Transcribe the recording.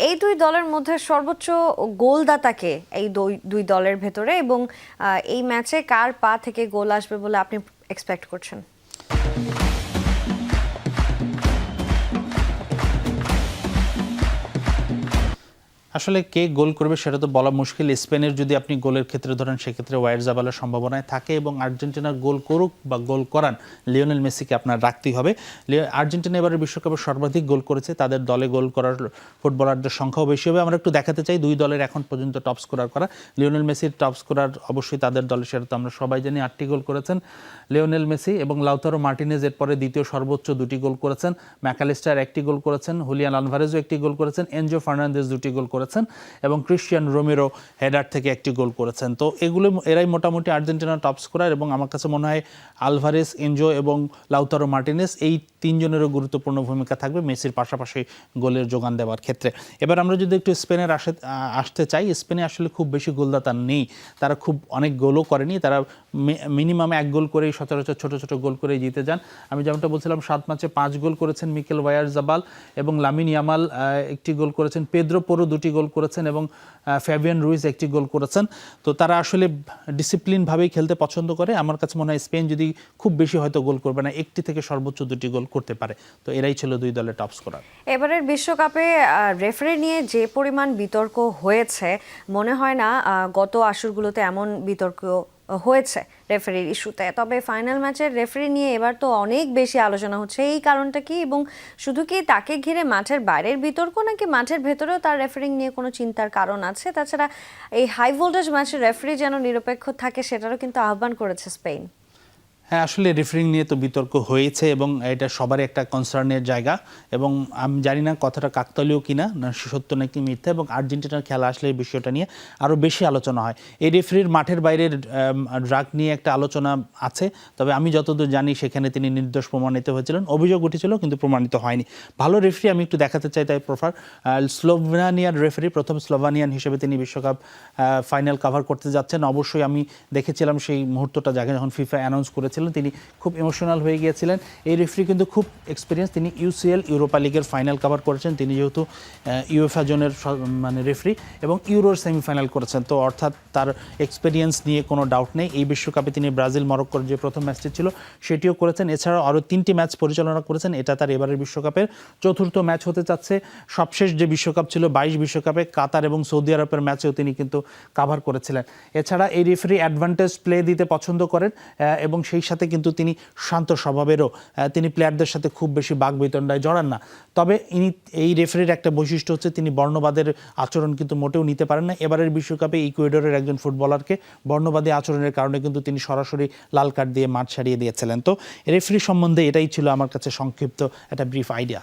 এই দুই দলের মধ্যে সর্বোচ্চ গোলদাতাকে এই দুই দলের ভেতরে, এবং এই ম্যাচে কার পা থেকে গোল আসবে বলে আপনি এক্সপেক্ট করছেন? আসলে কে গোল করবে সেটা তো বলা মুশকিল। স্পেনের যদি আপনি গোলের ক্ষেত্রে ধরেন সেক্ষেত্রে ওয়াইয়ারজাবালের সম্ভাবনায় থাকে, এবং আর্জেন্টিনার গোল করুক বা গোল করান লিওনেল মেসিকে আপনার রাখতেই হবে। আর্জেন্টিনা এবারে বিশ্বকাপে সর্বাধিক গোল করেছে, তাদের দলে গোল করার ফুটবলারদের সংখ্যাও বেশি হবে। আমরা একটু দেখাতে চাই দুই দলের এখন পর্যন্ত টপ স্কোরার করা। লিওনেল মেসির টপ স্কোরার অবশ্যই তাদের দলে, সেটা তো আমরা সবাই জানি, 8টি গোল করেছেন লিওনেল মেসি, এবং লাউতারো মার্টিনেজ এরপরে দ্বিতীয় সর্বোচ্চ 2টি গোল করেছেন। ম্যাকালিস্টার 1টি গোল করেছেন, হুলিয়ান আলভারেজও 1টি গোল করেছেন, এনজো ফার্নান্দেজ 2টি গোল করেছেন, এবং ক্রিশ্চিয়ান রোমেরো হেডার থেকে 1টি গোল করেছেন। তো এরাই মোটামুটি আর্জেন্টিনার টপ স্কোরার, এবং আমার কাছে মনে হয় আলভারেজ, এনজো এবং লাউতারো মার্টিনেজ এই তিনজনেরও গুরুত্বপূর্ণ ভূমিকা থাকবে মেসির পাশাপাশি গোলের যোগান দেওয়ার ক্ষেত্রে। এবার আমরা যদি একটু স্পেনের আসতে চাই, স্পেনে আসলে খুব বেশি গোলদাতা নেই, তারা খুব অনেক গোলও করেনি, তারা মিনিমাম 1 গোল করেই সচরাচর ছোট ছোট গোল করেই জিতে যান। আমি যেমনটা বলছিলাম 7 ম্যাচে 5 গোল করেছেন মিকেল ওয়াইয়ারজাবাল, এবং লামিন ইয়ামাল 1টি গোল করেছেন, পেদ্রো পোরো 2টি গোল করেছেন, এবং ফ্যাবিয়ান রুইজ 1টি গোল করেছেন। তো তারা আসলে ডিসিপ্লিনভাবেই খেলতে পছন্দ করে। আমার কাছে মনে হয় স্পেন যদি খুব বেশি হয়তো গোল করবে না, 1টি থেকে সর্বোচ্চ 2টি গোল করতে পারে। তো এরাই ছিল দুই দলের টপ স্কোরার। এবারের বিশ্বকাপে রেফারি নিয়ে যে পরিমাণ বিতর্ক হয়েছে, মনে হয় না গত আসরগুলোতে এমন বিতর্ক হয়েছে রেফারির ইস্যুতে। তবে ফাইনাল ম্যাচের রেফারি নিয়ে এবার তো অনেক বেশি আলোচনা হচ্ছে। এই কারণটা কি, এবং শুধু কি তাকে ঘিরে মাঠের বাইরের বিতর্ক, নাকি মাঠের ভেতরেও তার রেফারিং নিয়ে কোনো চিন্তার কারণ আছে? তাছাড়া এই হাই ভোল্টেজ ম্যাচের রেফারি যেন নিরপেক্ষ থাকে সেটারও কিন্তু আহ্বান করেছে স্পেন। হ্যাঁ, আসলে রেফারিং নিয়ে তো বিতর্ক হয়েছে, এবং এটা সবারই একটা কনসার্নের জায়গা, এবং আমি জানি না কথাটা কাকতালীয় কিনা, না সত্য নাকি মিথ্যা। এবং আর্জেন্টিনার খেলা আসলে এই বিষয়টা নিয়ে আরও বেশি আলোচনা হয়। এই রেফারির মাঠের বাইরের ড্রাগ নিয়ে একটা আলোচনা আছে, তবে আমি যতদূর জানি সেখানে তিনি নির্দোষ প্রমাণিত হয়েছিলেন। অভিযোগ উঠেছিল কিন্তু প্রমাণিত হয়নি। ভালো রেফারি আমি একটু দেখাতে চাই, তাই স্লোভানিয়ার রেফারি, প্রথম স্লোভানিয়ান হিসেবে তিনি বিশ্বকাপ ফাইনাল কভার করতে যাচ্ছেন। অবশ্যই আমি দেখেছিলাম সেই মুহূর্তটা, যখন ফিফা অ্যানাউন্স করেছিলেন তিনি খুব ইমোশনাল হয়ে গিয়েছিলেন। এই রেফারি কিন্তু খুব এক্সপিরিয়েন্স, তিনি ইউসিএল ইউরোপা লিগের ফাইনাল কভার করেছেন, তিনি যেহেতু ইউএফএ জোনের রেফারি, এবং ইউরোর সেমিফাইনাল করেছেন। তো অর্থাৎ তার এক্সপিরিয়েন্স নিয়ে কোনো ডাউট নেই। এই বিশ্বকাপে তিনি ব্রাজিল মরক্কোর যে প্রথম ম্যাচটি ছিল সেটিও করেছেন, এছাড়াও আরও 3টি ম্যাচ পরিচালনা করেছেন। এটা তার এবারের বিশ্বকাপের 4র্থ ম্যাচ হতে যাচ্ছে। সবশেষ যে বিশ্বকাপ ছিল 22 বিশ্বকাপে কাতার এবং সৌদি আরবের ম্যাচেও তিনি কিন্তু কাভার করেছিলেন। এছাড়া এই রেফারি অ্যাডভান্টেজ প্লে দিতে পছন্দ করেন, এবং সেই সাথে কিন্তু তিনি শান্ত স্বভাবেরও, তিনি প্লেয়ারদের সাথে খুব বেশি বাকবিতণ্ডায় জড়ান না। তবে এই রেফারির একটা বৈশিষ্ট্য হচ্ছে তিনি বর্ণবাদের আচরণ কিন্তু মোটেও নিতে পারেন না। এবারের বিশ্বকাপে ইকুয়েডরের একজন ফুটবলারকে বর্ণবাদী আচরণের কারণে কিন্তু তিনি সরাসরি লাল কার্ড দিয়ে মাঠ ছাড়িয়ে দিয়েছিলেন। তো রেফারি সম্বন্ধে এটাই ছিল আমার কাছে সংক্ষিপ্ত একটা ব্রিফ আইডিয়া।